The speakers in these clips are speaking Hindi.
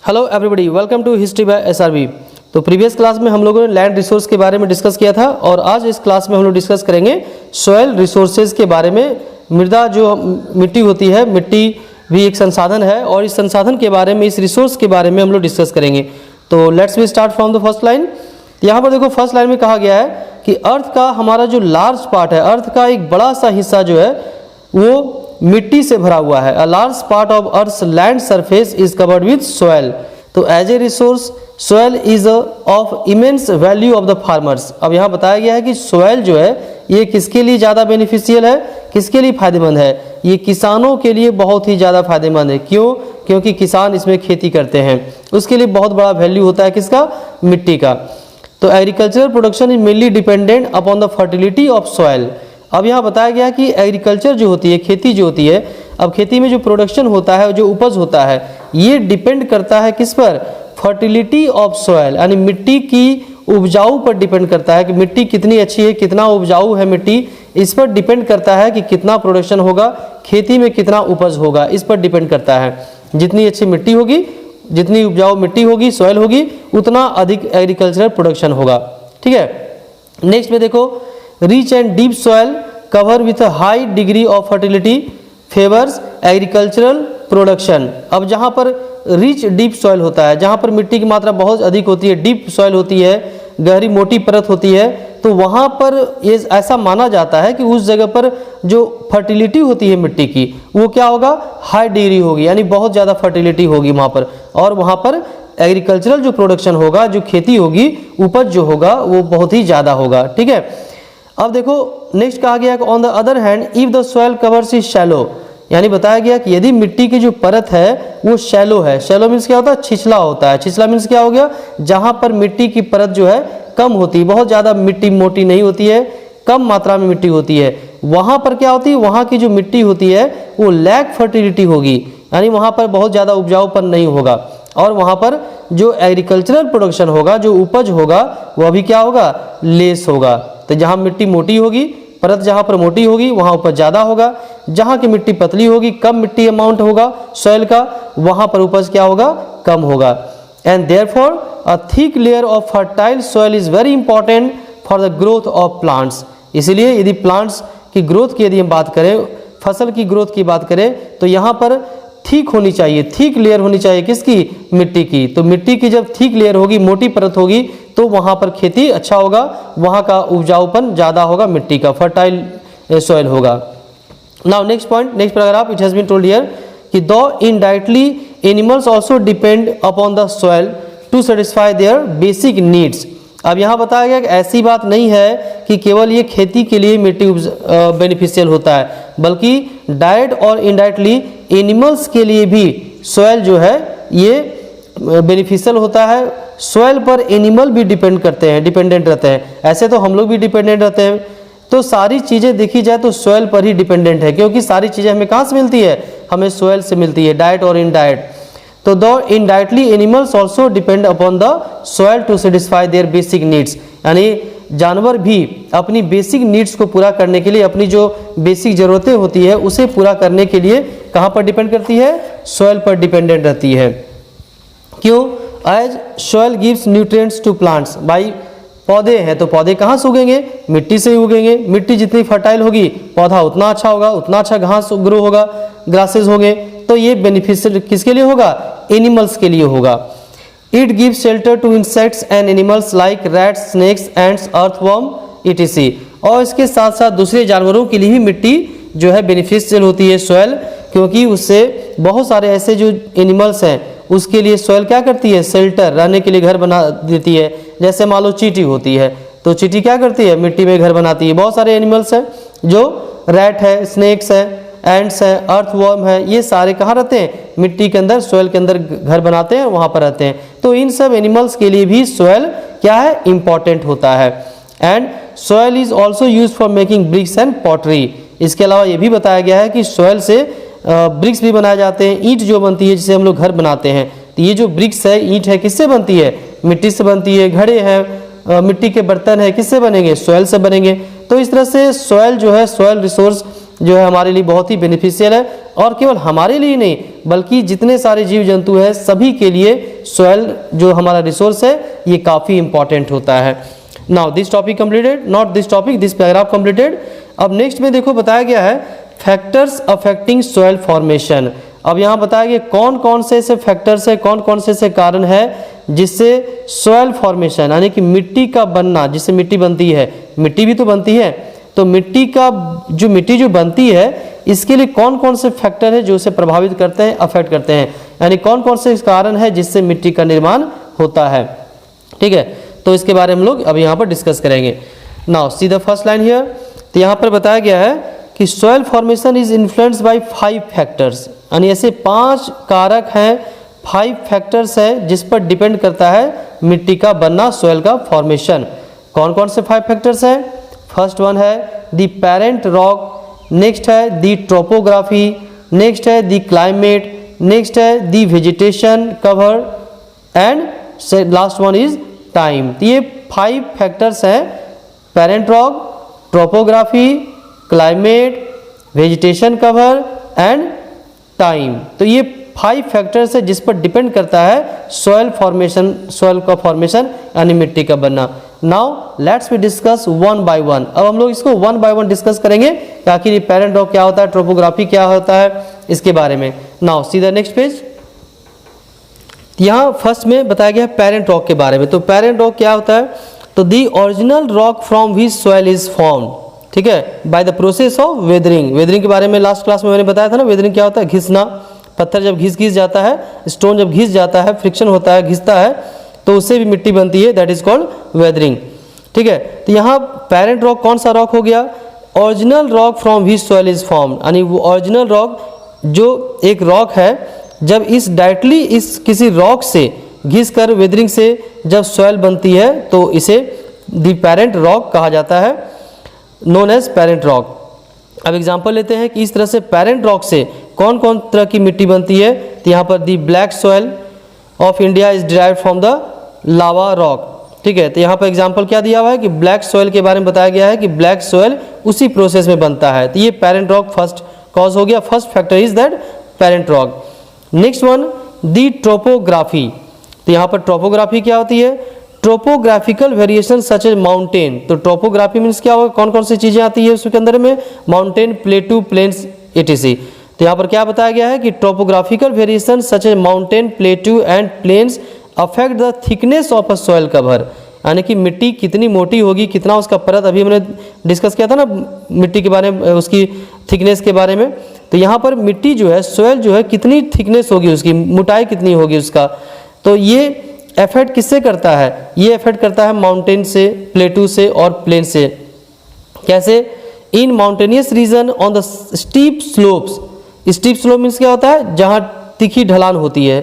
Hello everybody, welcome to history by SRB. तो प्रीवियस क्लास में हम लोगों ने लैंड रिसोर्स के बारे में डिस्कस किया था और आज इस क्लास में हम लोग डिस्कस करेंगे सॉइल रिसोर्सेज के बारे में। मृदा जो मिट्टी होती है, मिट्टी भी एक संसाधन है और इस संसाधन के बारे में, इस रिसोर्स के बारे में हम लोग डिस्कस करेंगे। तो let's we start from the first line. यहाँ पर देखो फर्स्ट लाइन में कहा गया है कि अर्थ का हमारा जो लार्ज पार्ट है, अर्थ का एक बड़ा सा हिस्सा जो है वो मिट्टी से भरा हुआ है। A large part of earth's land surface is covered with soil. तो as a resource soil is of immense value of the farmers. अब यहाँ बताया गया है कि सोयल जो है ये किसके लिए ज़्यादा बेनिफिशियल है, किसके लिए फायदेमंद है? ये किसानों के लिए बहुत ही ज़्यादा फायदेमंद है। क्यों? क्योंकि किसान इसमें खेती करते हैं, उसके लिए बहुत बड़ा वैल्यू होता है किसका? मिट्टी का। तो agricultural production is mainly dependent upon the fertility of soil. अब यहाँ बताया गया कि एग्रीकल्चर जो होती है, खेती जो होती है, अब खेती में जो प्रोडक्शन होता है, जो उपज होता है, ये डिपेंड करता है किस पर? फर्टिलिटी ऑफ सोयल, यानी मिट्टी की उपजाऊ पर डिपेंड करता है कि मिट्टी कितनी अच्छी है, कितना उपजाऊ है मिट्टी। इस पर डिपेंड करता है कि कितना प्रोडक्शन होगा, खेती में कितना उपज होगा, इस पर डिपेंड करता है। जितनी अच्छी मिट्टी होगी, जितनी उपजाऊ मिट्टी होगी, सोयल होगी, उतना अधिक एग्रीकल्चरल प्रोडक्शन होगा। ठीक है, नेक्स्ट में देखो, rich and deep soil cover with a high degree of fertility favours agricultural production. अब जहाँ पर रिच डीप सॉइल होता है, जहाँ पर मिट्टी की मात्रा बहुत अधिक होती है, डीप सॉइल होती है, गहरी मोटी परत होती है, तो वहाँ पर ये ऐसा माना जाता है कि उस जगह पर जो फर्टिलिटी होती है मिट्टी की, वो क्या होगा? हाई डिग्री होगी, यानी बहुत ज़्यादा फर्टिलिटी होगी वहाँ पर, और वहाँ पर एग्रीकल्चरल जो प्रोडक्शन होगा, जो खेती होगी, उपज जो होगा वो बहुत ही ज़्यादा होगा। ठीक है, अब देखो नेक्स्ट कहा गया कि on the other hand if the soil covers is shallow, यानी बताया गया कि यदि मिट्टी की जो परत है वो शैलो है। शैलो मीन्स क्या होता है? छिछला होता है। छिछला मीन्स क्या हो गया? जहां पर मिट्टी की परत जो है कम होती है, बहुत ज्यादा मिट्टी मोटी नहीं होती है, कम मात्रा में मिट्टी होती है, वहां पर क्या होती है? वहां की जो मिट्टी होती है वो लैक फर्टिलिटी होगी, यानी वहां पर बहुत ज्यादा उपजाऊपन नहीं होगा, और वहां पर जो एग्रीकल्चरल प्रोडक्शन होगा, जो उपज होगा, वह भी क्या होगा? लेस होगा। तो जहाँ मिट्टी मोटी होगी, परत जहाँ पर मोटी होगी, वहाँ उपज ज़्यादा होगा। जहाँ की मिट्टी पतली होगी, कम मिट्टी अमाउंट होगा सॉइल का, वहाँ पर उपज क्या होगा? कम होगा। And therefore a thick layer of fertile soil is very important for the growth of plants. इसलिए यदि प्लांट्स की ग्रोथ की यदि हम बात करें, फसल की ग्रोथ की बात करें, तो यहाँ पर थिक होनी चाहिए, थिक लेयर होनी चाहिए किसकी? मिट्टी की। तो मिट्टी की जब थिक लेयर होगी, मोटी परत होगी, तो वहाँ पर खेती अच्छा होगा, वहाँ का उपजाऊपन ज़्यादा होगा, मिट्टी का फर्टाइल सॉइल होगा। Now next point, next paragraph, it has been told here कि though indirectly animals also depend upon the soil to satisfy their basic needs. अब यहाँ बताया गया कि ऐसी बात नहीं है कि केवल ये खेती के लिए मिट्टी बेनिफिशियल होता है, बल्कि डायरेक्ट और इनडायरेक्टली एनिमल्स के लिए भी सॉइल जो है ये बेनिफिशियल होता है। सॉइल पर एनिमल भी डिपेंड करते हैं, डिपेंडेंट रहते हैं। ऐसे तो हम लोग भी डिपेंडेंट रहते हैं, तो सारी चीज़ें देखी जाए तो सॉइल पर ही डिपेंडेंट है, क्योंकि सारी चीज़ें हमें कहाँ से मिलती है? हमें सॉइल से मिलती है, डायरेक्ट और इनडायरेक्ट। तो though indirectly animals also depend upon the soil to satisfy their basic needs, यानी जानवर भी अपनी बेसिक नीड्स को पूरा करने के लिए, अपनी जो बेसिक ज़रूरतें होती है उसे पूरा करने के लिए कहाँ पर डिपेंड करती है? सॉइल पर डिपेंडेंट रहती है। क्यों? As soil gives nutrients to plants. भाई पौधे हैं तो पौधे कहाँ से उगेंगे? मिट्टी से ही उगेंगे। मिट्टी जितनी फर्टाइल होगी, पौधा उतना अच्छा होगा, उतना अच्छा घास ग्रो होगा, ग्रासेस होंगे। तो ये बेनिफिशियल किसके लिए होगा? एनिमल्स के लिए होगा। It gives shelter to insects and animals like rats, snakes, ants, earthworm etc। और इसके साथ साथ दूसरे जानवरों के लिए भी मिट्टी जो है बेनिफिशियल होती है सॉइल, क्योंकि उससे बहुत सारे ऐसे जो एनिमल्स हैं उसके लिए सॉइल क्या करती है? शेल्टर, रहने के लिए घर बना देती है। जैसे मान लो चींटी होती है, तो चींटी क्या करती है? मिट्टी में घर बनाती है। बहुत सारे एनिमल्स हैं, जो रैट है, स्नेक्स है, एंड्स है, अर्थवर्म है, ये सारे कहाँ रहते हैं? मिट्टी के अंदर, सॉइल के अंदर घर बनाते हैं, वहाँ पर रहते हैं। तो इन सब एनिमल्स के लिए भी सॉइल क्या है? इंपॉर्टेंट होता है। And soil is also use for making bricks and pottery. इसके अलावा ये भी बताया गया है कि सॉइल से ब्रिक्स भी बनाए जाते हैं, ईंट जो बनती है जिसे हम लोग घर बनाते हैं। तो ये जो ब्रिक्स है, ईंट है, किससे बनती है? मिट्टी से बनती है। घड़े हैं, मिट्टी के बर्तन है, किससे बनेंगे? सॉइल से बनेंगे। तो इस तरह से सॉइल जो है, सॉइल रिसोर्स जो है हमारे लिए बहुत ही बेनिफिशियल है, और केवल हमारे लिए नहीं बल्कि जितने सारे जीव जंतु हैं सभी के लिए सॉइल जो हमारा रिसोर्स है ये काफ़ी इंपॉर्टेंट होता है। Now this topic completed, not this topic, this paragraph completed. अब नेक्स्ट में देखो बताया गया है फैक्टर्स अफेक्टिंग सॉइल फॉर्मेशन। अब यहाँ बताया गया कौन कौन से ऐसे फैक्टर्स है, कौन कौन से ऐसे कारण है जिससे सॉइल फॉर्मेशन यानी कि मिट्टी का बनना, जिससे मिट्टी बनती है, मिट्टी भी तो बनती है, तो मिट्टी जो बनती है इसके लिए कौन कौन से फैक्टर है जो उसे प्रभावित करते हैं, अफेक्ट करते हैं, यानी कौन कौन से कारण है जिससे मिट्टी का निर्माण होता है। ठीक है, तो इसके बारे में हम लोग अब यहाँ पर डिस्कस करेंगे। Now see the first line here. तो यहाँ पर बताया गया है कि soil formation is influenced by 5 factors, यानी ऐसे 5 कारक हैं, 5 फैक्टर्स है जिस पर डिपेंड करता है मिट्टी का बनना, सॉइल का फॉर्मेशन। कौन कौन से 5 फैक्टर्स हैं? फर्स्ट वन है द पेरेंट रॉक, नेक्स्ट है द टोपोग्राफी, नेक्स्ट है द क्लाइमेट, नेक्स्ट है the vegetation cover and last one is time. तो ये 5 फैक्टर्स हैं, parent rock, topography, climate, vegetation cover and time. तो ये 5 फैक्टर्स है जिस पर डिपेंड करता है सॉइल फॉर्मेशन, सॉइल का फॉर्मेशन यानी मिट्टी का बनना। Now let's we discuss one by one. अब हम लोग इसको वन बाय वन डिस्कस करेंगे कि आखिर ये पेरेंट रॉक क्या होता है, ट्रोपोग्राफी क्या होता है, इसके बारे में। Now see the next page. यहाँ फर्स्ट में बताया गया है पेरेंट रॉक के बारे में। तो पेरेंट रॉक क्या होता है? तो the original rock from which soil is form, ठीक है, by the process of weathering. Weathering के बारे में लास्ट क्लास में मैंने बताया था ना, वेदरिंग क्या होता है? घिसना। पत्थर जब घिस जाता है, स्टोन जब घिस जाता है, फ्रिक्शन होता है, घिसता है, तो उससे भी मिट्टी बनती है, दैट इज कॉल्ड वेदरिंग। ठीक है, तो यहाँ पेरेंट रॉक कौन सा रॉक हो गया? Original rock from which soil is form, यानी वो ओरिजिनल रॉक जो एक रॉक है, जब इस डायरेक्टली इस किसी रॉक से घिस कर वेदरिंग से जब सॉइल बनती है तो इसे द पेरेंट रॉक कहा जाता है, नोन एज पेरेंट रॉक। अब एग्जांपल लेते हैं कि इस तरह से पेरेंट रॉक से कौन कौन तरह की मिट्टी बनती है। तो यहाँ पर the black soil of India is derived from the lava rock. ठीक है, तो यहाँ पर एग्जांपल क्या दिया हुआ है कि ब्लैक सॉइल के बारे में बताया गया है कि ब्लैक सॉइल उसी प्रोसेस में बनता है। तो ये पेरेंट रॉक फर्स्ट कॉज हो गया, first factor is that parent rock. Next one the topography. तो यहाँ पर ट्रोपोग्राफी क्या होती है? Topographical variation such as mountain. तो ट्रोपोग्राफी मीन्स क्या होगा? कौन कौन सी चीज़ें आती है उसके अंदर में? Mountain, plateau, plains, etc. तो यहाँ पर क्या बताया गया है कि topographical variation such as mountain, plateau and plains affect the thickness of a soil cover, यानी कि मिट्टी कितनी मोटी होगी, कितना उसका परत, अभी हमने डिस्कस किया था ना मिट्टी के बारे में, उसकी थिकनेस के बारे में। तो यहाँ पर मिट्टी जो है, सॉइल जो है, कितनी थिकनेस होगी उसकी, मोटाई कितनी होगी उसका, तो ये इफेक्ट किससे करता है? ये इफेक्ट करता है माउंटेन से, प्लेटू से और प्लेन से। कैसे? In mountainous region on the steep slopes. Steep slope means क्या होता है? जहाँ तीखी ढलान होती है।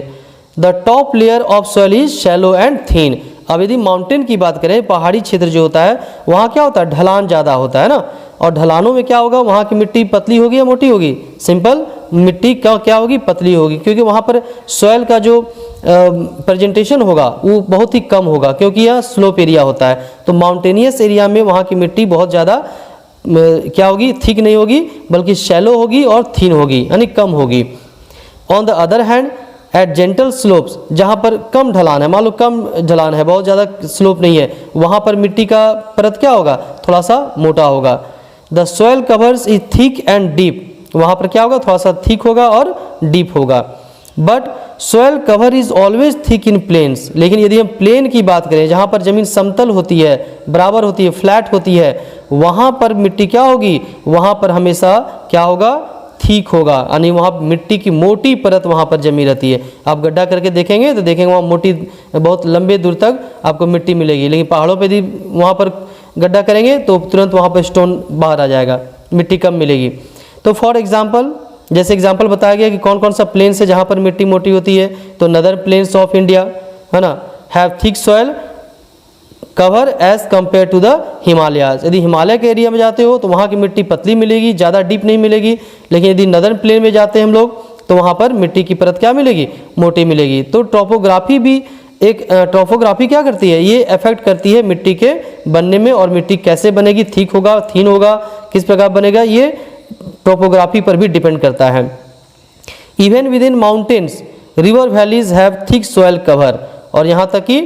The top layer of soil is shallow and thin. अब यदि माउंटेन की बात करें, पहाड़ी क्षेत्र जो होता है, वहाँ क्या होता है? ढलान ज़्यादा होता है ना, और ढलानों में क्या होगा? वहाँ की मिट्टी पतली होगी या मोटी होगी? सिंपल, मिट्टी क्या होगी? पतली होगी, क्योंकि वहाँ पर सॉइल का जो प्रेजेंटेशन होगा वो बहुत ही कम होगा, क्योंकि यह स्लोप एरिया होता है। तो माउंटेनियस एरिया में वहाँ की मिट्टी बहुत ज़्यादा क्या होगी? थिक नहीं होगी, बल्कि शैलो होगी और थिन होगी, यानी कम होगी। On the other hand eight gentle slopes, जहाँ पर कम ढलान है, मान लो कम ढलान है, बहुत ज़्यादा स्लोप नहीं है, वहाँ पर मिट्टी का परत क्या होगा? थोड़ा सा मोटा होगा। The soil covers is thick and deep, वहाँ पर क्या होगा? थोड़ा सा थिक होगा और डीप होगा। But soil cover is always thick in plains, लेकिन यदि हम प्लेन की बात करें, जहाँ पर ज़मीन समतल होती है, बराबर होती है, फ्लैट होती है, वहाँ पर मिट्टी क्या होगी? वहाँ पर हमेशा क्या होगा? ठीक होगा, यानी वहाँ मिट्टी की मोटी परत वहाँ पर जमी रहती है। आप गड्ढा करके देखेंगे तो देखेंगे वहाँ मोटी, बहुत लंबे दूर तक आपको मिट्टी मिलेगी। लेकिन पहाड़ों पे यदि वहाँ पर गड्ढा करेंगे तो तुरंत वहाँ पर स्टोन बाहर आ जाएगा, मिट्टी कम मिलेगी। तो फॉर एग्जांपल, जैसे एग्जांपल बताया गया कि कौन कौन सा प्लेन है जहाँ पर मिट्टी मोटी होती है, तो नदर प्लेन्स ऑफ इंडिया, है ना, have thick soil cover as compare to the Himalayas. यदि हिमालय के एरिया में जाते हो तो वहाँ की मिट्टी पतली मिलेगी, ज़्यादा डीप नहीं मिलेगी। लेकिन यदि नदर्न प्लेन में जाते हैं हम लोग तो वहाँ पर मिट्टी की परत क्या मिलेगी? मोटी मिलेगी। तो ट्रोपोग्राफी भी एक ट्रोपोग्राफी क्या करती है? ये अफेक्ट करती है मिट्टी के बनने में, और मिट्टी कैसे बनेगी, थिक होगा, थिन होगा, किस प्रकार बनेगा, ये ट्रोपोग्राफी पर भी डिपेंड करता है। Even with in mountains river valleys have thick soil cover, और यहाँ तक कि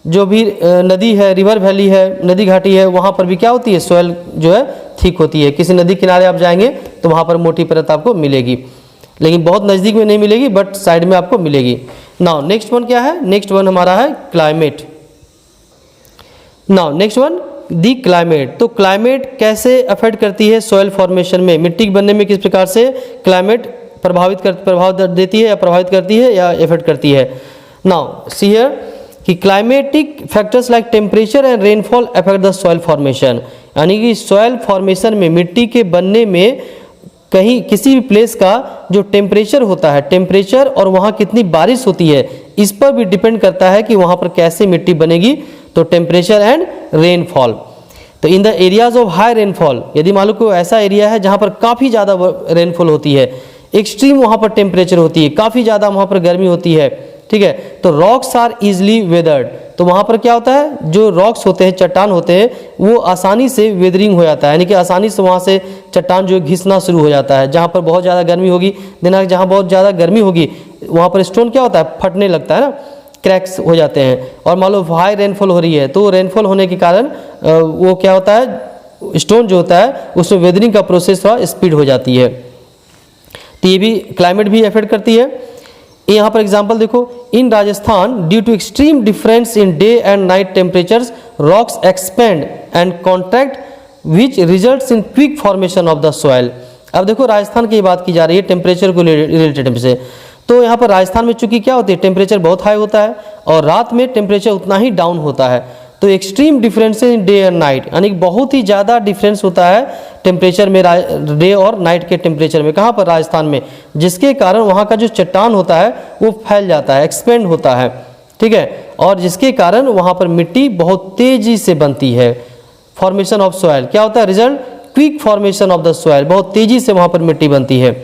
जो भी नदी है, रिवर वैली है, नदी घाटी है, वहाँ पर भी क्या होती है, सॉइल जो है थिक होती है। किसी नदी किनारे आप जाएंगे तो वहाँ पर मोटी परत आपको मिलेगी, लेकिन बहुत नज़दीक में नहीं मिलेगी, बट साइड में आपको मिलेगी। नाउ नेक्स्ट वन क्या है, नेक्स्ट वन हमारा है climate. Now next one the climate. तो क्लाइमेट कैसे अफेक्ट करती है सॉइल फॉर्मेशन में, मिट्टी बनने में किस प्रकार से क्लाइमेट प्रभाव देती है या प्रभावित करती है या इफेक्ट करती है। नाउ सी हियर कि climatic factors like temperature and rainfall affect the soil formation, यानी कि सॉइल फॉर्मेशन में, मिट्टी के बनने में कहीं किसी भी प्लेस का जो टेम्परेचर होता है, टेम्परेचर और वहाँ कितनी बारिश होती है, इस पर भी डिपेंड करता है कि वहाँ पर कैसे मिट्टी बनेगी। तो टेम्परेचर एंड रेनफॉल। तो in the areas of high rainfall, यदि मान लो कोई ऐसा एरिया है जहाँ पर काफ़ी ज़्यादा रेनफॉल होती है, एक्सट्रीम वहाँ पर टेम्परेचर होती है, काफ़ी ज़्यादा वहाँ पर गर्मी होती है, ठीक है, तो रॉक्स आर इजली वेदर्ड। तो वहाँ पर क्या होता है, जो रॉक्स होते हैं, चट्टान होते हैं, वो आसानी से वेदरिंग हो जाता है, यानी कि आसानी से वहाँ से चट्टान जो घिसना शुरू हो जाता है। जहाँ पर बहुत ज़्यादा गर्मी होगी, दिनांक जहाँ बहुत ज़्यादा गर्मी होगी, वहाँ पर स्टोन क्या होता है, फटने लगता है ना, क्रैक्स हो जाते हैं। और मान लो हाई रेनफॉल हो रही है, तो रेनफॉल होने के कारण वो क्या होता है, स्टोन जो होता है उसमें वेदरिंग का प्रोसेस थोड़ा स्पीड हो जाती है। तो ये भी क्लाइमेट भी अफेक्ट करती है। यहाँ पर एग्जांपल देखो, in Rajasthan due to extreme difference in day and night temperatures rocks expand and contract which results in quick formation of the soil. अब देखो राजस्थान की बात की जा रही है टेम्परेचर को रिलेटेड से, तो यहाँ पर राजस्थान में चूंकि क्या होती है, टेम्परेचर बहुत हाई होता है और रात में टेम्परेचर उतना ही डाउन होता है। तो extreme difference in day and night, यानी बहुत ही ज़्यादा डिफरेंस होता है टेम्परेचर में, डे और नाइट के टेम्परेचर में। कहाँ पर, राजस्थान में, जिसके कारण वहाँ का जो चट्टान होता है वो फैल जाता है, एक्सपेंड होता है, ठीक है, और जिसके कारण वहाँ पर मिट्टी बहुत तेज़ी से बनती है। फॉर्मेशन ऑफ सॉइल क्या होता है, result quick formation of the soil, बहुत तेज़ी से वहाँ पर मिट्टी बनती है।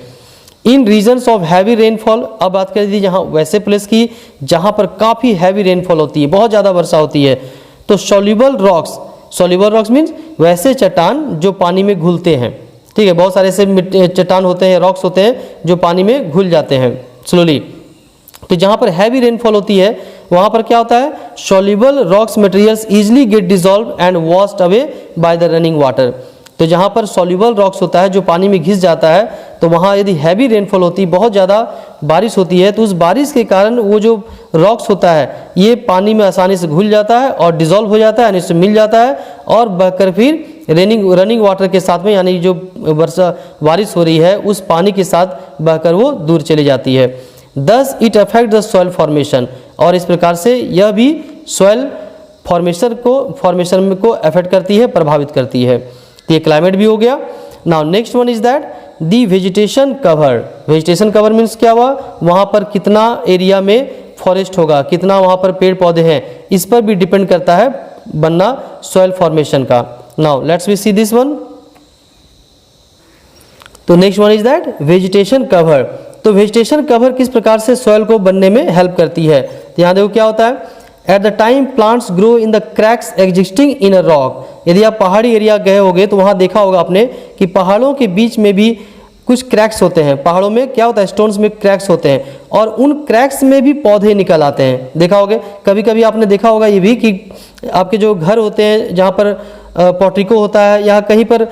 इन रीजन्स ऑफ हैवी रेनफॉल, अब बात कर दी जहाँ वैसे प्लेस की जहाँ पर काफ़ी हैवी रेनफॉल होती है, बहुत ज़्यादा वर्षा होती है, तो सॉल्युबल रॉक्स मीन्स वैसे चट्टान जो पानी में घुलते हैं, ठीक है, बहुत सारे ऐसे चट्टान होते हैं, रॉक्स होते हैं जो पानी में घुल जाते हैं स्लोली। तो जहाँ पर हैवी रेनफॉल होती है वहाँ पर क्या होता है, soluble rocks materials easily get dissolve and washed away by the running water. तो जहाँ पर सॉल्युबल रॉक्स होता है जो पानी में घिस जाता है, तो वहाँ यदि हैवी रेनफॉल होती है, बहुत ज़्यादा बारिश होती है, तो उस बारिश के कारण वो जो रॉक्स होता है ये पानी में आसानी से घुल जाता है और डिज़ोल्व हो जाता है, यानी इससे मिल जाता है और बहकर फिर रनिंग वाटर के साथ में, यानी जो बारिश हो रही है उस पानी के साथ बहकर वो दूर चली जाती है। Thus it affect the soil formation, और इस प्रकार से यह भी सॉइल फॉर्मेशन को अफेक्ट करती है, प्रभावित करती है। तो ये क्लाइमेट भी हो गया। Now next one is that the vegetation cover. Vegetation cover means क्या हुआ, वहाँ पर कितना एरिया में फॉरेस्ट होगा, कितना वहाँ पर पेड़ पौधे हैं, इस पर भी डिपेंड करता है बनना सॉइल फॉर्मेशन का। Now let's we see this one. तो next one is that vegetation cover. तो वेजिटेशन कवर किस प्रकार से सॉइल को बनने में हेल्प करती है। तो यहाँ देखो क्या होता है, at the time plants grow in the cracks existing in a rock. यदि आप पहाड़ी एरिया गए होगे तो वहाँ देखा होगा आपने कि पहाड़ों के बीच में भी कुछ क्रैक्स होते हैं। पहाड़ों में क्या होता है, स्टोन्स में क्रैक्स होते हैं और उन क्रैक्स में भी पौधे निकल आते हैं। देखा होगा, कभी कभी आपने देखा होगा ये भी कि आपके जो घर होते हैं जहाँ पर पोर्टिको होता है या कहीं पर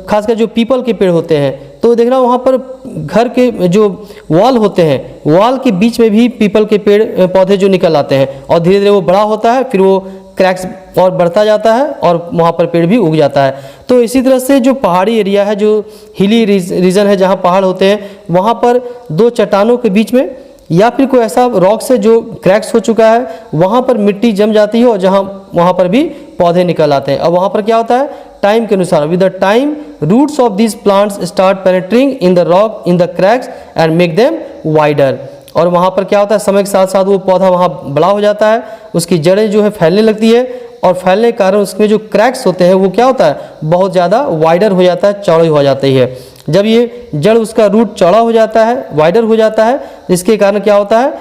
खासकर जो पीपल के पेड़ होते हैं, तो देखना वहाँ पर घर के जो वॉल होते हैं, वॉल के बीच में भी पीपल के पेड़ पौधे जो निकल आते हैं और धीरे धीरे वो बड़ा होता है, फिर वो क्रैक्स और बढ़ता जाता है और वहाँ पर पेड़ भी उग जाता है। तो इसी तरह से जो पहाड़ी एरिया है, जो हिली रीजन है जहाँ पहाड़ होते हैं, वहाँ पर दो चट्टानों के बीच में या फिर कोई ऐसा रॉक से जो क्रैक्स हो चुका है, वहाँ पर मिट्टी जम जाती है और जहाँ वहाँ पर भी पौधे निकल आते हैं। और वहाँ पर क्या होता है, टाइम के अनुसार with the time roots of this plants start penetrating in the rock in the cracks and make them wider. और वहाँ पर क्या होता है, समय के साथ साथ वो पौधा वहाँ बड़ा हो जाता है, उसकी जड़ें जो है फैलने लगती है और फैलने के कारण उसमें जो क्रैक्स होते हैं वो क्या होता है, बहुत ज़्यादा वाइडर हो जाता है, चौड़ी हो जाती है। जब ये जड़ उसका रूट चौड़ा हो जाता है, वाइडर हो जाता है, इसके कारण क्या होता है,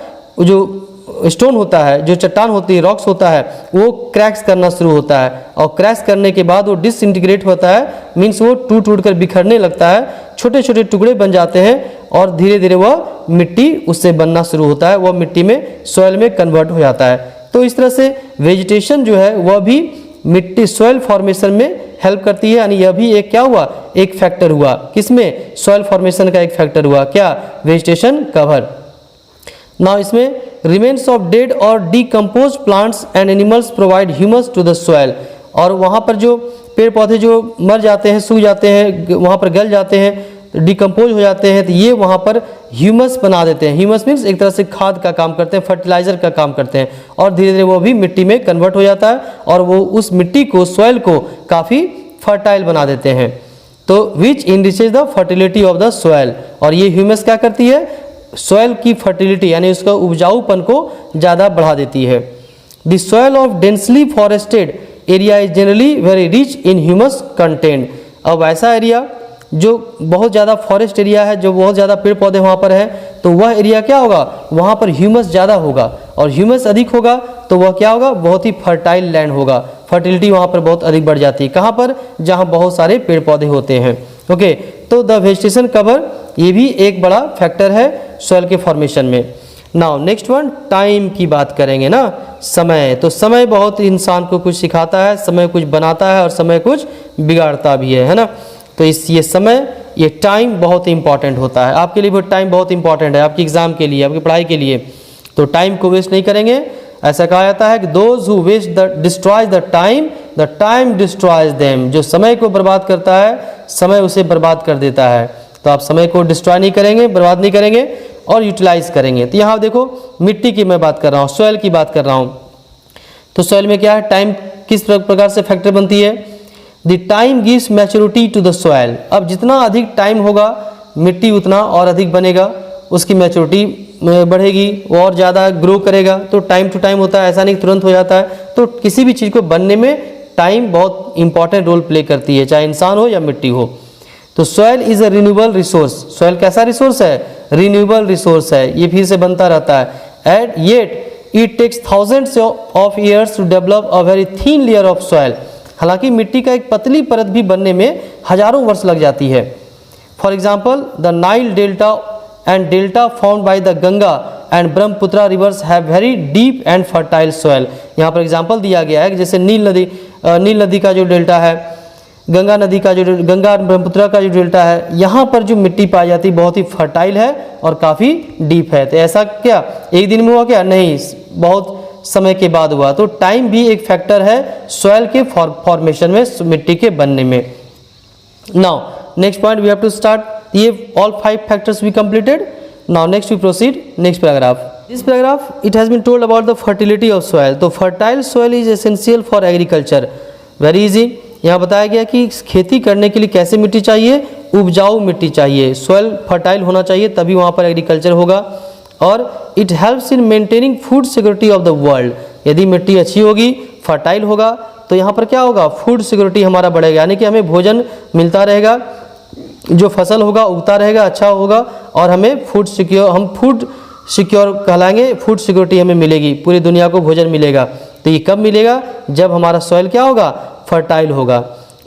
जो स्टोन होता है, जो चट्टान होती है, रॉक्स होता है, वो क्रैक्स करना शुरू होता है और क्रैक्स करने के बाद वो डिसइंटीग्रेट होता है, मीन्स वो टूट टूट कर बिखरने लगता है, छोटे छोटे टुकड़े बन जाते हैं और धीरे धीरे वह मिट्टी उससे बनना शुरू होता है, वह मिट्टी में सॉइल में कन्वर्ट हो जाता है। तो इस तरह से वेजिटेशन जो है वह भी मिट्टी सॉइल फॉर्मेशन में हेल्प करती है, यानी यह भी एक क्या हुआ, एक फैक्टर हुआ, किसमें, सॉइल फॉर्मेशन का एक फैक्टर हुआ, क्या, वेजिटेशन कवर। नाउ इसमें रिमेन्स ऑफ डेड और decompose plants and animals provide humus to the soil, और वहाँ पर जो पेड़ पौधे जो मर जाते हैं, सूख जाते हैं, वहाँ पर गल जाते हैं, डिकम्पोज हो जाते हैं, तो ये वहाँ पर ह्यूमस बना देते हैं। ह्यूमस मीन्स एक तरह से खाद का काम करते हैं, फर्टिलाइजर का काम करते हैं, और धीरे धीरे वो भी मिट्टी में कन्वर्ट हो जाता है और वो उस मिट्टी को, सॉइल को काफ़ी फर्टाइल बना देते हैं। तो which enriches the fertility of the soil, और ये ह्यूमस क्या करती है, सॉइल की फर्टिलिटी यानी उसका उपजाऊपन को ज़्यादा बढ़ा देती है। The soil of densely forested area is generally very rich in humus content. अब ऐसा एरिया जो बहुत ज़्यादा फॉरेस्ट एरिया है, जो बहुत ज़्यादा पेड़ पौधे वहाँ पर है, तो वह एरिया क्या होगा, वहाँ पर ह्यूमस ज़्यादा होगा, और ह्यूमस अधिक होगा तो वह क्या होगा, बहुत ही फर्टाइल लैंड होगा, फर्टिलिटी वहाँ पर बहुत अधिक बढ़ जाती है। कहाँ पर, जहाँ बहुत सारे पेड़ पौधे होते हैं। ओके, तो द वेजिटेशन कवर ये भी एक बड़ा फैक्टर है सॉइल के फॉर्मेशन में। नाउ नेक्स्ट वन, टाइम की बात करेंगे ना, समय। तो समय बहुत इंसान को कुछ सिखाता है, समय कुछ बनाता है और समय कुछ बिगाड़ता भी है ना। तो ये समय, ये टाइम बहुत इंपॉर्टेंट होता है आपके लिए, वो टाइम बहुत इंपॉर्टेंट है आपकी एग्जाम के लिए, आपकी पढ़ाई के लिए। तो टाइम को वेस्ट नहीं करेंगे। ऐसा कहा जाता है कि those who waste the destroys the time destroys them. जो समय को बर्बाद करता है, समय उसे बर्बाद कर देता है। तो आप समय को डिस्ट्रॉय नहीं करेंगे, बर्बाद नहीं करेंगे और यूटिलाइज करेंगे। तो यहाँ देखो मिट्टी की मैं बात कर रहा हूँ, सॉइल की बात कर रहा हूँ। तो सॉइल में क्या है, टाइम किस प्रकार से फैक्टर बनती है, the time gives maturity to the soil. अब जितना अधिक टाइम होगा मिट्टी उतना और अधिक बनेगा, उसकी मैच्योरिटी बढ़ेगी, वो और ज़्यादा ग्रो करेगा। तो टाइम टू टाइम होता है, ऐसा नहीं तुरंत हो जाता है। तो किसी भी चीज़ को बनने में टाइम बहुत इंपॉर्टेंट रोल प्ले करती है, चाहे इंसान हो या मिट्टी हो। तो soil is a renewable resource. Soil कैसा रिसोर्स है, रिन्यूएबल रिसोर्स है, ये फिर से बनता रहता है। At yet it takes thousands of years to develop a very thin layer of soil. हालांकि मिट्टी का एक पतली परत भी बनने में हजारों वर्ष लग जाती है। For example the Nile delta and delta found by the Ganga and Brahmaputra reverse have very deep and fertile soil. यहाँ पर एग्जाम्पल दिया गया है कि जैसे नील नदी का जो डेल्टा है, गंगा नदी का जो, गंगा ब्रह्मपुत्रा का जो डेल्टा है, यहाँ पर जो मिट्टी पाई जाती है बहुत ही फर्टाइल है और काफ़ी डीप है। तो ऐसा क्या एक दिन में हुआ क्या, नहीं, बहुत समय के बाद हुआ। तो टाइम भी एक फैक्टर है सॉइल के फॉर्मेशन में, मिट्टी के बनने में। Now next point we have to start, ये all 5 factors we completed. Now next we proceed, next paragraph. This paragraph it has been told about the fertility of soil. तो fertile soil is essential for agriculture. Very easy, यहाँ बताया गया कि खेती करने के लिए कैसे मिट्टी चाहिए, उपजाऊ मिट्टी चाहिए, सॉइल फर्टाइल होना चाहिए, तभी वहाँ पर एग्रीकल्चर होगा। और it helps in maintaining food security of the world. यदि मिट्टी अच्छी होगी, फर्टाइल होगा, तो यहाँ पर क्या होगा, फूड सिक्योरिटी हमारा बढ़ेगा, यानी कि हमें भोजन मिलता रहेगा, जो फसल होगा उगता रहेगा, अच्छा होगा, और हमें फूड सिक्योर कहलाएंगे, फूड सिक्योरिटी हमें मिलेगी, पूरी दुनिया को भोजन मिलेगा। तो ये कब मिलेगा, जब हमारा सॉइल क्या होगा, फर्टाइल होगा।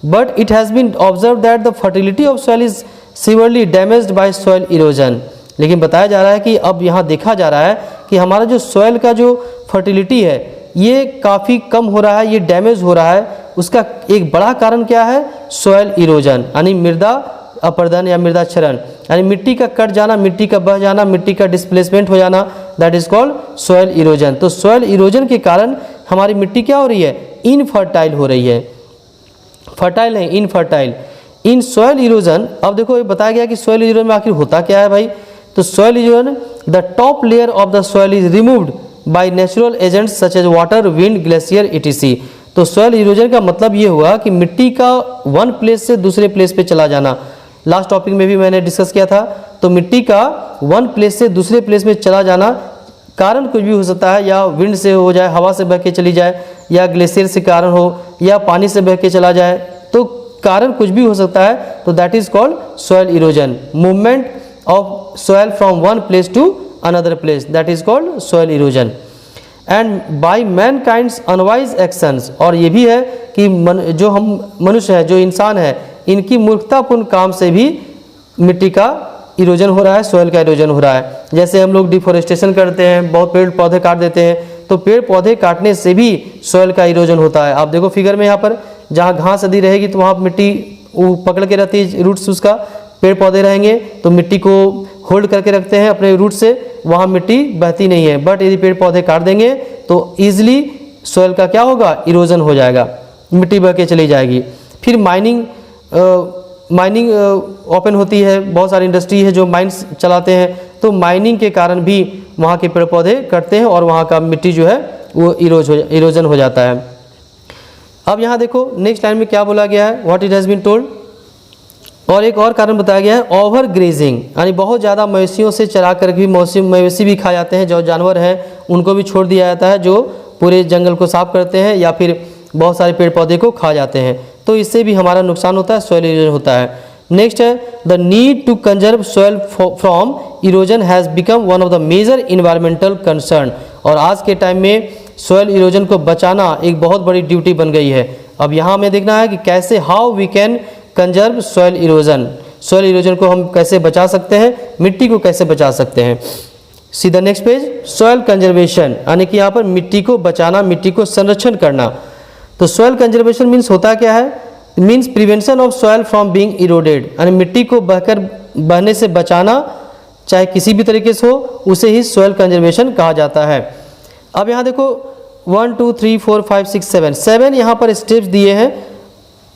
But it has been observe that the fertility of soil is severely damaged by soil erosion. लेकिन बताया जा रहा है कि अब यहाँ देखा जा रहा है कि हमारा जो सॉइल का जो फर्टिलिटी है ये काफ़ी कम हो रहा है, ये डैमेज हो रहा है। उसका एक बड़ा कारण क्या है, सॉइल इरोजन, यानी मृदा अपरदन या मृदा क्षरण, यानी मिट्टी का कट जाना, मिट्टी का बह जाना, मिट्टी का डिस्प्लेसमेंट हो जाना, that is called soil erosion. तो सॉइल इरोजन के कारण हमारी मिट्टी क्या हो रही है, इनफर्टाइल हो रही है, फर्टाइल नहीं, इनफर्टाइल। इन सॉइल इरोजन, अब देखो ये बताया गया कि सॉइल इरोजन में आखिर होता क्या है भाई। तो soil erosion, the top layer of the soil is removed by natural agents such as water, wind, glacier etc। तो सॉइल इरोजन का मतलब ये हुआ कि मिट्टी का वन प्लेस से दूसरे प्लेस पे चला जाना। लास्ट टॉपिक में भी मैंने डिस्कस किया था। तो मिट्टी का वन प्लेस से दूसरे प्लेस में चला जाना कारण कुछ भी हो सकता है, या विंड से हो जाए, हवा से बह के चली जाए, या ग्लेशियर से कारण हो, या पानी से बह के चला जाए, तो कारण कुछ भी हो सकता है। तो that is called soil erosion, movement of soil from one place to another place, that is called soil erosion. And by mankind's unwise actions, और ये भी है कि जो हम मनुष्य है, जो इंसान है, इनकी मूर्खतापूर्ण काम से भी मिट्टी का इरोजन हो रहा है, सॉइल का इरोजन हो रहा है। जैसे हम लोग डिफोरेस्टेशन करते हैं, बहुत पेड़ पौधे काट देते हैं, तो पेड़ पौधे काटने से भी सॉइल का इरोजन होता है। आप देखो फिगर में यहाँ पर, जहाँ घास यदि रहेगी तो वहाँ मिट्टी पकड़ के रहती है, रूट्स उसका, पेड़ पौधे रहेंगे तो मिट्टी को होल्ड करके रखते हैं अपने रूट से, वहाँ मिट्टी बहती नहीं है। बट यदि पेड़ पौधे काट देंगे तो ईजिली सॉइल का क्या होगा, इरोजन हो जाएगा, मिट्टी बह के चली जाएगी। फिर माइनिंग ओपन होती है, बहुत सारी इंडस्ट्री है जो माइंस चलाते हैं, तो माइनिंग के कारण भी वहाँ के पेड़ पौधे कटते हैं और वहाँ का मिट्टी जो है वो इरोजन हो जाता है। अब यहाँ देखो नेक्स्ट लाइन में क्या बोला गया है, what it has been told. और एक और कारण बताया गया है, ओवर ग्रेजिंग, यानी बहुत ज़्यादा मवेशियों से चरा कर भी मवेशी भी खा जाते हैं, जो जानवर हैं उनको भी छोड़ दिया जाता है, जो पूरे जंगल को साफ करते हैं या फिर बहुत सारे पेड़ पौधे को खा जाते हैं, तो इससे भी हमारा नुकसान होता है, सॉइल इरोजन होता है। नेक्स्ट है, the need to conserve soil from erosion has become one of the major environmental concern. और आज के टाइम में सॉइल इरोजन को बचाना एक बहुत बड़ी ड्यूटी बन गई है। अब यहाँ हमें देखना है कि कैसे, how we can conserve soil erosion, soil erosion को हम कैसे बचा सकते हैं, मिट्टी को कैसे बचा सकते हैं। See the next page, soil conservation, यानी कि यहाँ पर मिट्टी को बचाना, मिट्टी को संरक्षण करना। तो सॉइल कंजर्वेशन मीन्स होता क्या है, means prevention of soil from being eroded, यानी मिट्टी को बहने से बचाना, चाहे किसी भी तरीके से हो, उसे ही सॉइल कंजर्वेशन कहा जाता है। अब यहाँ देखो 1 2 3 4 5 6 7 यहाँ पर स्टेप्स दिए हैं,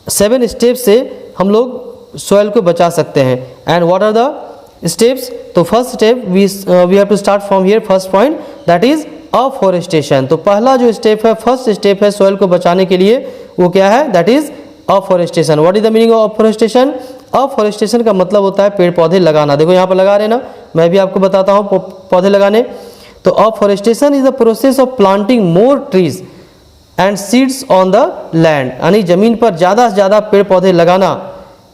7 स्टेप्स से हम लोग सॉइल को बचा सकते हैं। And what are the steps, तो first step we have to start from here, first point that is afforestation. तो पहला जो स्टेप है, फर्स्ट स्टेप है सॉइल को बचाने के लिए, वो क्या है, that is afforestation. What is the meaning of afforestation, afforestation का मतलब होता है पेड़ पौधे लगाना। देखो यहाँ पर लगा रहे ना, मैं भी आपको बताता हूँ पौधे लगाने। तो afforestation is the process of planting more trees and seeds on the land, यानी जमीन पर ज़्यादा से ज़्यादा पेड़ पौधे लगाना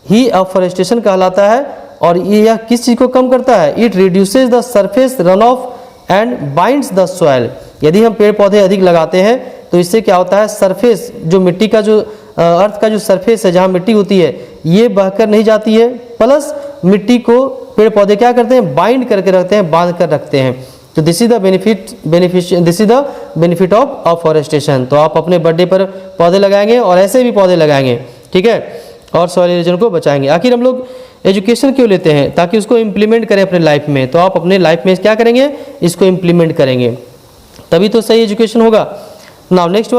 ही अफॉरेस्टेशन कहलाता है। और यह किस चीज़ को कम करता है, it reduces the surface run of and binds the soil. यदि हम पेड़ पौधे अधिक लगाते हैं तो इससे क्या होता है, सरफेस जो मिट्टी का जो अर्थ का जो सरफेस है, जहाँ मिट्टी होती है, ये बहकर नहीं जाती है, प्लस मिट्टी को पेड़ पौधे क्या करते हैं, बाइंड करके रखते हैं, बांध कर रखते हैं। तो this is the benefit of afforestation. तो आप अपने बर्थडे पर पौधे लगाएंगे और ऐसे भी पौधे लगाएंगे, ठीक है, और सॉइल इरोजन को बचाएंगे। आखिर हम लोग एजुकेशन क्यों लेते हैं, ताकि उसको इम्प्लीमेंट करें अपने लाइफ में। तो आप अपने लाइफ में क्या करेंगे, इसको इम्प्लीमेंट करेंगे, तभी तो सही एजुकेशन होगा। नाउ नेक्स्ट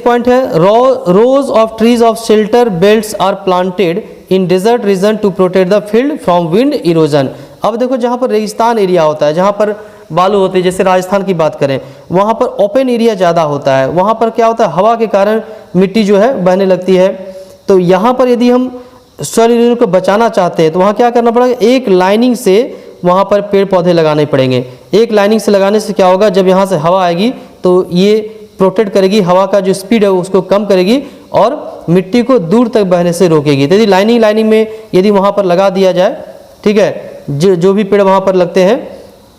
पॉइंट है, rows of trees of shelter belts are planted in desert region to protect the field from wind erosion. अब देखो जहाँ पर रेगिस्तान एरिया होता है, जहाँ पर बालू होते हैं, जैसे राजस्थान की बात करें, वहाँ पर ओपन एरिया ज़्यादा होता है, वहाँ पर क्या होता है, हवा के कारण मिट्टी जो है बहने लगती है। तो यहाँ पर यदि हम सॉइल इरोजन को बचाना चाहते हैं तो वहाँ क्या करना पड़ेगा, एक लाइनिंग से वहाँ पर पेड़ पौधे लगाने पड़ेंगे। एक लाइनिंग से लगाने से क्या होगा, जब यहाँ से हवा आएगी तो ये प्रोटेक्ट करेगी, हवा का जो स्पीड है उसको कम करेगी और मिट्टी को दूर तक बहने से रोकेगी। तो यदि लाइनिंग में यदि वहाँ पर लगा दिया जाए, ठीक है, जो भी पेड़ वहाँ पर लगते हैं,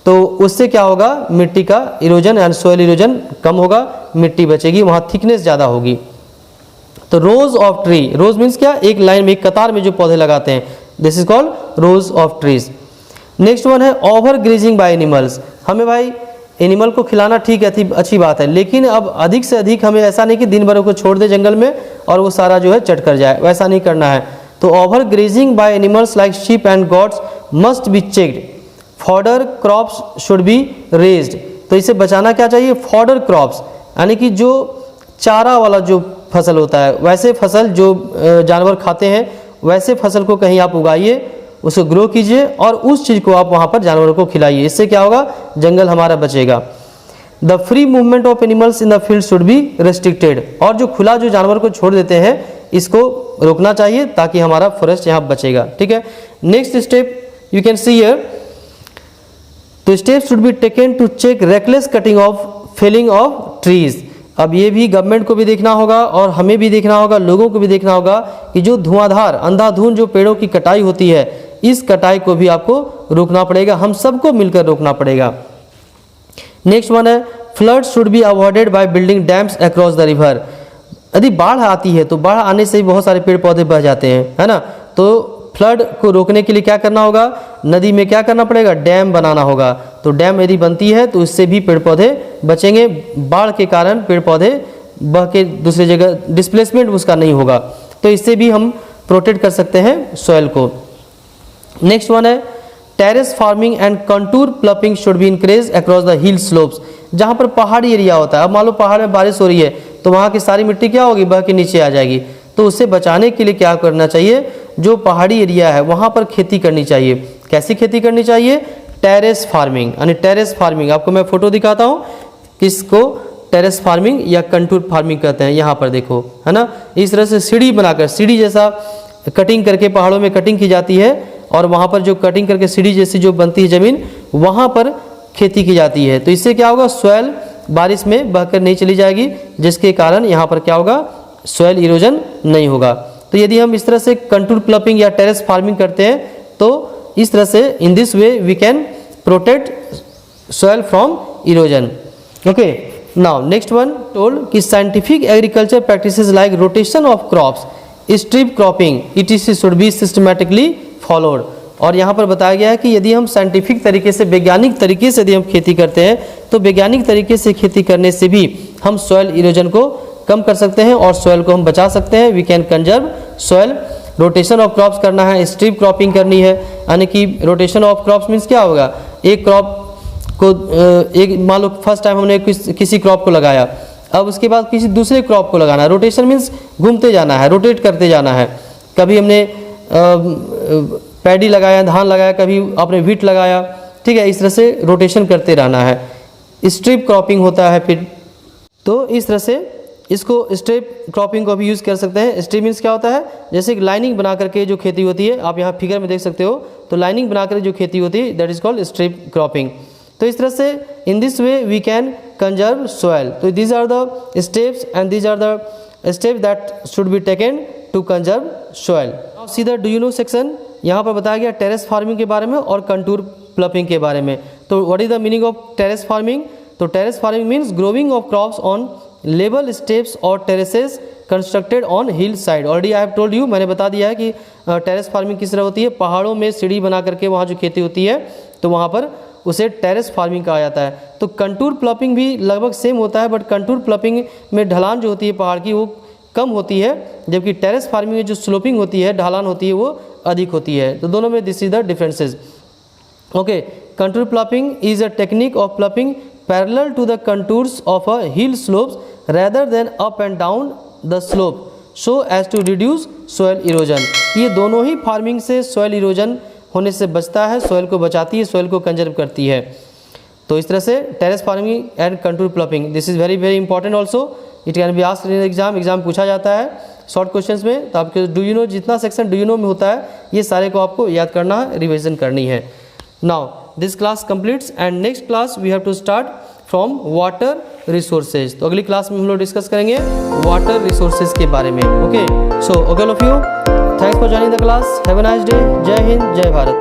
तो उससे क्या होगा, मिट्टी का इरोजन एंड सॉइल इरोजन कम होगा, मिट्टी बचेगी, वहाँ थिकनेस ज़्यादा होगी। तो rows of tree, rows means क्या, एक लाइन में, एक कतार में जो पौधे लगाते हैं, this is called rose of trees. Next one है ओवर ग्रेजिंग बाय एनिमल्स। हमें भाई एनिमल को खिलाना ठीक है, अच्छी बात है, लेकिन अब अधिक से अधिक हमें ऐसा नहीं कि दिन भर को छोड़ दे जंगल में और वो सारा जो है चट कर जाए, वैसा नहीं करना है। तो over grazing by animals like sheep and gots must be checked, fodder crops should be raised. तो इसे बचाना क्या चाहिए, फॉडर क्रॉप्स, यानी कि जो चारा वाला जो फसल होता है, वैसे फसल जो जानवर खाते हैं, वैसे फसल को कहीं आप उगाइए, उसको ग्रो कीजिए और उस चीज़ को आप वहाँ पर जानवरों को खिलाइए। इससे क्या होगा, जंगल हमारा बचेगा। The free movement of animals in the field should be restricted, और जो खुला जो जानवर को छोड़ देते हैं इसको रोकना चाहिए ताकि हमारा फॉरेस्ट यहाँ बचेगा, ठीक है। Next step you can see here, तो step should be taken to check reckless cutting of felling of trees. अब ये भी गवर्नमेंट को भी देखना होगा और हमें भी देखना होगा, लोगों को भी देखना होगा कि जो धुआंधार अंधाधुंध जो पेड़ों की कटाई होती है, इस कटाई को भी आपको रोकना पड़ेगा, हम सबको मिलकर रोकना पड़ेगा। नेक्स्ट वन है, flood should be avoided by building dams across the river. यदि बाढ़ आती है तो बाढ़ आने से ही बहुत सारे पेड़ पौधे बह जाते हैं, है ना। तो फ्लड को रोकने के लिए क्या करना होगा, नदी में क्या करना पड़ेगा, डैम बनाना होगा। तो डैम यदि बनती है तो इससे भी पेड़ पौधे बचेंगे, बाढ़ के कारण पेड़ पौधे बह के दूसरी जगह डिस्प्लेसमेंट उसका नहीं होगा, तो इससे भी हम प्रोटेक्ट कर सकते हैं सॉइल को। नेक्स्ट वन है terrace farming and contour ploughing should be increase across the hill slopes. जहाँ पर पहाड़ी एरिया होता है, अब मान लो पहाड़ में बारिश हो रही है तो वहाँ की सारी मिट्टी क्या होगी, बह के नीचे आ जाएगी। तो उससे बचाने के लिए क्या करना चाहिए, जो पहाड़ी एरिया है वहाँ पर खेती करनी चाहिए। कैसी खेती करनी चाहिए, टेरेस फार्मिंग, यानी टेरेस फार्मिंग। आपको मैं फोटो दिखाता हूँ, किसको टेरेस फार्मिंग या कंटूर फार्मिंग कहते हैं। यहाँ पर देखो, है ना, इस तरह से सीढ़ी बनाकर, सीढ़ी जैसा कटिंग करके पहाड़ों में कटिंग की जाती है, और वहाँ पर जो कटिंग करके सीढ़ी जैसी जो बनती है ज़मीन, वहाँ पर खेती की जाती है। तो इससे क्या होगा, सॉइल बारिश में बहकर नहीं चली जाएगी, जिसके कारण यहाँ पर क्या होगा, सॉइल इरोजन नहीं होगा। तो यदि हम इस तरह से कंटूर प्लपिंग या टेरेस फार्मिंग करते हैं तो इस तरह से in this way we can protect soil from erosion. Okay, now next one told कि scientific agriculture practices like rotation of crops, strip cropping etc should be systematically followed. और यहाँ पर बताया गया है कि यदि हम साइंटिफिक तरीके से, वैज्ञानिक तरीके से यदि हम खेती करते हैं तो वैज्ञानिक तरीके से खेती करने से भी हम सॉइल इरोजन को कम कर सकते हैं और सॉइल को हम बचा सकते हैं। We can conserve soil. Rotation of crops करना है, स्ट्रिप क्रॉपिंग करनी है, यानी कि रोटेशन ऑफ क्रॉप्स मीन्स क्या होगा, एक क्रॉप को एक मान लो फर्स्ट टाइम हमने किसी क्रॉप को लगाया, अब उसके बाद किसी दूसरे क्रॉप को लगाना है। रोटेशन मीन्स घूमते जाना है, रोटेट करते जाना है। कभी हमने पैडी लगाया, धान लगाया, कभी आपने व्हीट लगाया, ठीक है, इस तरह से रोटेशन करते रहना है। स्ट्रिप क्रॉपिंग होता है फिर, तो इस तरह से इसको स्ट्रिप क्रॉपिंग को भी यूज़ कर सकते हैं। स्ट्रिप मीन्स क्या होता है, जैसे एक लाइनिंग बना करके जो खेती होती है, आप यहाँ फिगर में देख सकते हो, तो लाइनिंग बनाकर जो खेती होती है that is called strip cropping. तो इस तरह से in this way we can conserve soil. तो these are the steps and these are the steps that should be taken to conserve soil. सीधा डू यू नो सेक्शन, यहाँ पर बताया गया टेरेस फार्मिंग के बारे में और कंटूर प्लपिंग के बारे में। तो what is the meaning of terrace farming, तो terrace farming means growing of crops on level steps और terraces constructed on hill side. Already I have told you, मैंने बता दिया है कि टेरेस फार्मिंग किस तरह होती है, पहाड़ों में सीढ़ी बना करके वहाँ जो खेती होती है तो वहाँ पर उसे टेरेस फार्मिंग कहा जाता है। तो कंटूर प्लपिंग भी लगभग सेम होता है, बट कंटूर प्लपिंग में ढलान जो होती है पहाड़ की वो कम होती है, जबकि टेरेस फार्मिंग में जो स्लोपिंग होती है, ढलान होती है, वो अधिक होती है। तो दोनों में this is the differences. Okay, contour ploughing is a technique of ploughing parallel to the contours of a hill slopes rather than up and down the slope so as to reduce soil erosion। ये दोनों ही फार्मिंग से सॉइल इरोजन होने से बचता है, सॉइल को बचाती है, सॉइल को कंजर्व करती है। तो इस तरह से terrace farming and contour ploughing, this is very very important also, it can be asked in exam पूछा जाता है शॉर्ट क्वेश्चंस में। तो आपके डू यू नो, जितना सेक्शन डू यू नो में होता है ये सारे को आपको याद करना है, रिविजन करनी है। Now this class completes and next class we have to start from water resources. तो अगली क्लास में हम लोग डिस्कस करेंगे वाटर रिसोर्सेज के बारे में। Okay, so okay all of you, thanks for joining the class, have a nice day, जय हिंद, जय भारत।